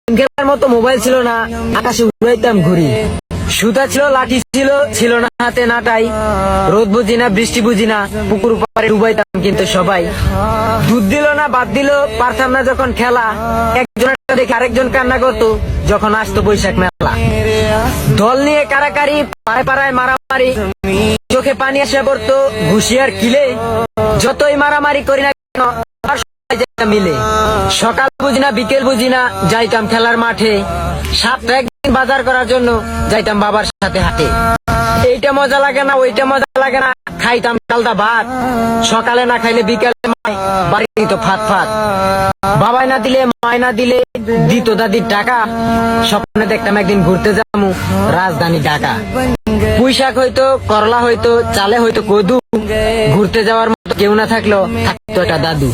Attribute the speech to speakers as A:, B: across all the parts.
A: খেলার মতো মোবাইল ছিল না, আকাশে উড়াইতাম ঘুরি। সুতা ছিল, লাঠি ছিল, ছিল না হাতে নাটাই। রোদ বুঝি না, বৃষ্টি বুঝি না, পুকুর পাড়ে ডুবাইতাম কিন্তু সবাই। দুধ দিল না, বাদ দিল, পারতাম না যখন খেলা। একজন দেখে আরেকজন কান্না করতো যখন আসতো বৈশাখ মেলা। দল নিয়ে কারাকারি, পাড়ায় পাড়ায় মারামারি, চোখে পানি এসে পড়তো ঘুষিয়ার কিলে। যতই মারামারি করি না কেন মিলে। সকাল বুঝি না, বিকেল বুঝি না, যাইতাম খেলার মাঠে। সপ্তাহে একদিন বাজার করার জন্য যাইতাম বাবার সাথে হাটে। এইটা মজা লাগে না, ওইটা মজা লাগে না, খাইতাম চালটা ভাত। সকালে না খাইলে বিকেলে মায় বাড়ি দিত ফাত ফাত। বাবাই না দিলে, মায় না দিলে দিত দাদির টাকা। স্বপ্নে দেখতাম একদিন ঘুরতে যাবো রাজধানী ঢাকা। পুঁইশাক হইতো, করলা হইতো, চালে হইতো কদু। ঘুরতে যাওয়ার মতো কেউ না থাকলো, থাকতো একটা দাদু।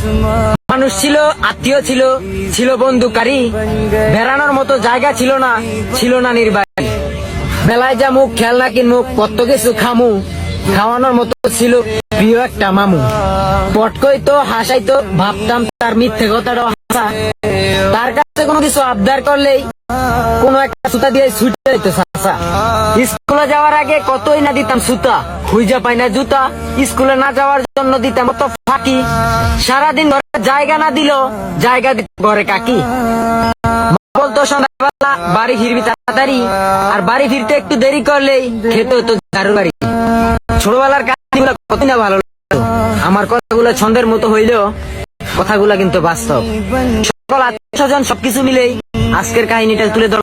A: মানুষ ছিল, আত্মীয় ছিল, ছিল বন্ধুকারী। বেড়ানোর মতো জায়গা ছিল না, ছিল না নির্বাচন। বেলায় যামু, খেলনা কিনমু, কত কিছু খামু। খাওয়ানোর মতো ছিল প্রিয় একটা মামু। পটকইতো, হাসাইতো, ভাবতাম তার মিথ্যে কথাটা হাসা। তার কাছে কোনো কিছু আবদার করলেই কোন একটা সুতা দিয়ে ছুটে যেত চাচা। স্কুলে যাওয়ার আগে কতই না দিতাম সুতা, খুঁজে পাই না জুতা। স্কুলে না যাওয়ার জন্য দিতাম কত ফাঁকি। সারাদিন ঘরে জায়গা না দিল, জায়গা দিত ঘরে কাকি। বলতো সন্ধ্যাবেলা বাড়ি ফিরবি তাড়াতাড়ি, আর বাড়ি ফিরতে একটু দেরি করলেই খেতে হতো ঝাড়ু বাড়ি। ছোটবেলার কাহিনীগুলো কতই না ভালো লাগতো। আমার কথাগুলো ছন্দের মতো হইলেও কথাগুলো কিন্তু বাস্তব। সকল আত্মীয় স্বজন সবকিছু মিলেই আজকের কাহিনীটা তুলে ধরলাম।